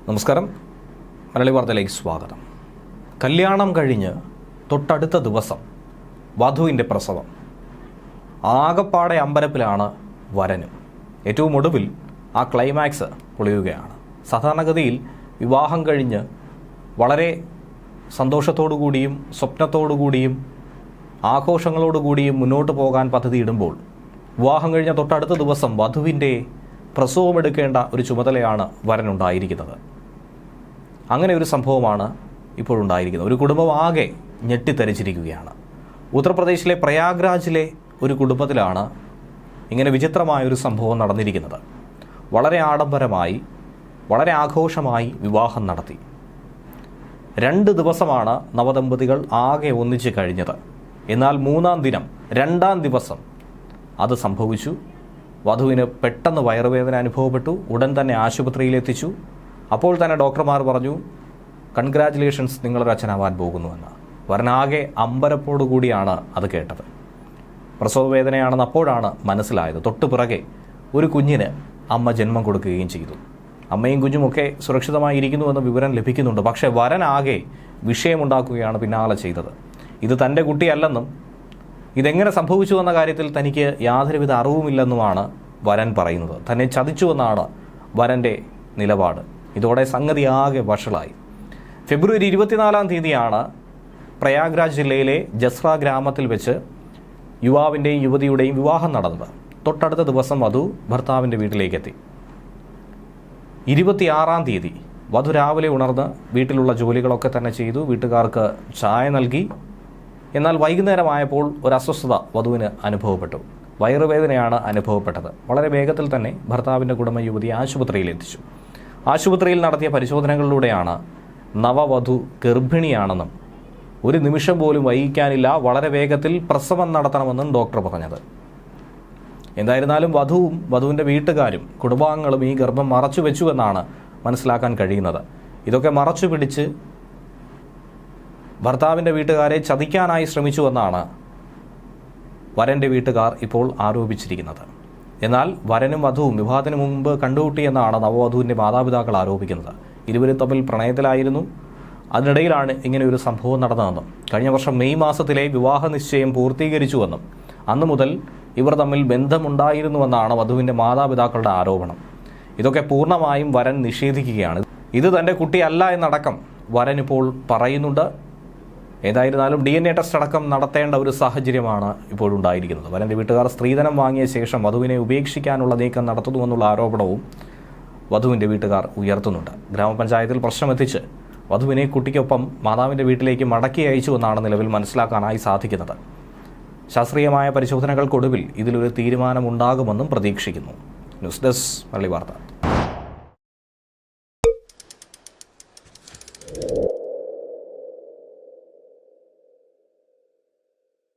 നമസ്കാരം, മലയാളി വാർത്തയിലേക്ക് സ്വാഗതം. കല്യാണം കഴിഞ്ഞ് തൊട്ടടുത്ത ദിവസം വധുവിൻ്റെ പ്രസവം. ആകപ്പാടെ അമ്പരപ്പിലാണ് വരനും. ഏറ്റവും ഒടുവിൽ ആ ക്ലൈമാക്സ് പൊളിയുകയാണ്. സാധാരണഗതിയിൽ വിവാഹം കഴിഞ്ഞ് വളരെ സന്തോഷത്തോടുകൂടിയും സ്വപ്നത്തോടുകൂടിയും ആഘോഷങ്ങളോടുകൂടിയും മുന്നോട്ട് പോകാൻ പദ്ധതിയിടുമ്പോൾ വിവാഹം കഴിഞ്ഞ തൊട്ടടുത്ത ദിവസം വധുവിൻ്റെ പ്രസവമെടുക്കേണ്ട ഒരു ചുമതലയാണ് വരനുണ്ടായിരിക്കുന്നത്. അങ്ങനെ ഒരു സംഭവമാണ് ഇപ്പോഴുണ്ടായിരിക്കുന്നത്. ഒരു കുടുംബം ആകെ ഞെട്ടിത്തരിച്ചിരിക്കുകയാണ്. ഉത്തർപ്രദേശിലെ പ്രയാഗ്രാജിലെ ഒരു കുടുംബത്തിലാണ് ഇങ്ങനെ വിചിത്രമായൊരു സംഭവം നടന്നിരിക്കുന്നത്. വളരെ ആഡംബരമായി, വളരെ ആഘോഷമായി വിവാഹം നടത്തി. 2 ദിവസമാണ് നവദമ്പതികൾ ആകെ ഒന്നിച്ച് കഴിഞ്ഞത്. എന്നാൽ 2-ാം ദിവസം അത് സംഭവിച്ചു. വധുവിന് പെട്ടെന്ന് വയറുവേദന അനുഭവപ്പെട്ടു. ഉടൻ തന്നെ ആശുപത്രിയിലെത്തിച്ചു. അപ്പോൾ തന്നെ ഡോക്ടർമാർ പറഞ്ഞു, കൺഗ്രാജുലേഷൻസ്, നിങ്ങളൊരു അച്ഛനാവാൻ പോകുന്നുവെന്ന്. വരനാകെ അമ്പരപ്പോടുകൂടിയാണ് അത് കേട്ടത്. പ്രസവവേദനയാണെന്ന് അപ്പോഴാണ് മനസ്സിലായത്. തൊട്ടു പിറകെ ഒരു കുഞ്ഞിന് അമ്മ ജന്മം കൊടുക്കുകയും ചെയ്തു. അമ്മയും കുഞ്ഞുമൊക്കെ സുരക്ഷിതമായിരിക്കുന്നുവെന്ന വിവരം ലഭിക്കുന്നുണ്ട്. പക്ഷേ വരനാകെ വിഷയമുണ്ടാക്കുകയാണ് പിന്നാലെ ചെയ്തത്. ഇത് തൻ്റെ കുട്ടിയല്ലെന്നും ഇതെങ്ങനെ സംഭവിച്ചു എന്ന കാര്യത്തിൽ തനിക്ക് യാതൊരുവിധ അറിവുമില്ലെന്നുമാണ് വരൻ പറയുന്നത്. തന്നെ ചതിച്ചുവെന്നാണ് വരൻ്റെ നിലപാട്. ഇതോടെ സംഗതി ആകെ വഷളായി. ഫെബ്രുവരി 24-ാം തീയതിയാണ് പ്രയാഗ്രാജ് ജില്ലയിലെ ജസ്ര ഗ്രാമത്തിൽ വെച്ച് യുവാവിൻ്റെയും യുവതിയുടെയും വിവാഹം നടന്നത്. തൊട്ടടുത്ത ദിവസം വധു ഭർത്താവിൻ്റെ വീട്ടിലേക്കെത്തി. 26-ാം തീയതി വധു രാവിലെ ഉണർന്ന് വീട്ടിലുള്ള ജോലികളൊക്കെ തന്നെ ചെയ്തു. വീട്ടുകാർക്ക് ചായ നൽകി. എന്നാൽ വൈകുന്നേരമായപ്പോൾ ഒരു അസ്വസ്ഥത വധുവിന് അനുഭവപ്പെട്ടു. വയറുവേദനയാണ് അനുഭവപ്പെട്ടത്. വളരെ വേഗത്തിൽ തന്നെ ഭർത്താവിൻ്റെ കുടുംബ യുവതി ആശുപത്രിയിൽ എത്തിച്ചു. ആശുപത്രിയിൽ നടത്തിയ പരിശോധനകളിലൂടെയാണ് നവവധു ഗർഭിണിയാണെന്നും ഒരു നിമിഷം പോലും വൈകിക്കാനില്ല, വളരെ വേഗത്തിൽ പ്രസവം നടത്തണമെന്നും ഡോക്ടർ പറഞ്ഞത്. എന്തായിരുന്നാലും വധുവും വധുവിൻ്റെ വീട്ടുകാരും കുടുംബാംഗങ്ങളും ഈ ഗർഭം മറച്ചു വെച്ചുവെന്നാണ് മനസ്സിലാക്കാൻ കഴിയുന്നത്. ഇതൊക്കെ മറച്ചു പിടിച്ച് ഭർത്താവിൻ്റെ വീട്ടുകാരെ ചതിക്കാനായി ശ്രമിച്ചുവെന്നാണ് വരൻ്റെ വീട്ടുകാർ ഇപ്പോൾ ആരോപിച്ചിരിക്കുന്നത്. എന്നാൽ വരനും വധുവും വിവാഹത്തിന് മുമ്പ് കണ്ടുമുട്ടിയെന്നാണ് നവവധുവിൻ്റെ മാതാപിതാക്കൾ ആരോപിക്കുന്നത്. ഇരുവരും തമ്മിൽ പ്രണയത്തിലായിരുന്നു. അതിനിടയിലാണ് ഇങ്ങനെ ഒരു സംഭവം നടന്നതെന്നും കഴിഞ്ഞ വർഷം മെയ് മാസത്തിലെ വിവാഹ നിശ്ചയം പൂർത്തീകരിച്ചുവെന്നും അന്നു മുതൽ ഇവർ തമ്മിൽ ബന്ധമുണ്ടായിരുന്നുവെന്നാണ് വധുവിൻ്റെ മാതാപിതാക്കളുടെ ആരോപണം. ഇതൊക്കെ പൂർണ്ണമായും വരൻ നിഷേധിക്കുകയാണ്. ഇത് തൻ്റെ കുട്ടിയല്ല എന്നടക്കം വരൻ ഇപ്പോൾ പറയുന്നുണ്ട്. ഏതായിരുന്നാലും DNA ടെസ്റ്റ് അടക്കം നടത്തേണ്ട ഒരു സാഹചര്യമാണ് ഇപ്പോഴുണ്ടായിരിക്കുന്നത്. വരൻ്റെ വീട്ടുകാർ സ്ത്രീധനം വാങ്ങിയ ശേഷം വധുവിനെ ഉപേക്ഷിക്കാനുള്ള നീക്കം നടത്തുന്നുവെന്നുള്ള ആരോപണവും വധുവിൻ്റെ വീട്ടുകാർ ഉയർത്തുന്നുണ്ട്. ഗ്രാമപഞ്ചായത്തിൽ പ്രശ്നമെത്തിച്ച് വധുവിനെ കുട്ടിക്കൊപ്പം മാതാവിൻ്റെ വീട്ടിലേക്ക് മടക്കി അയച്ചുവെന്നാണ് നിലവിൽ മനസ്സിലാക്കാനായി സാധിക്കുന്നത്. ശാസ്ത്രീയമായ പരിശോധനകൾക്കൊടുവിൽ ഇതിലൊരു തീരുമാനമുണ്ടാകുമെന്നും പ്രതീക്ഷിക്കുന്നു. ന്യൂസ് ഡെസ്ക് മലയാളി വാർത്ത.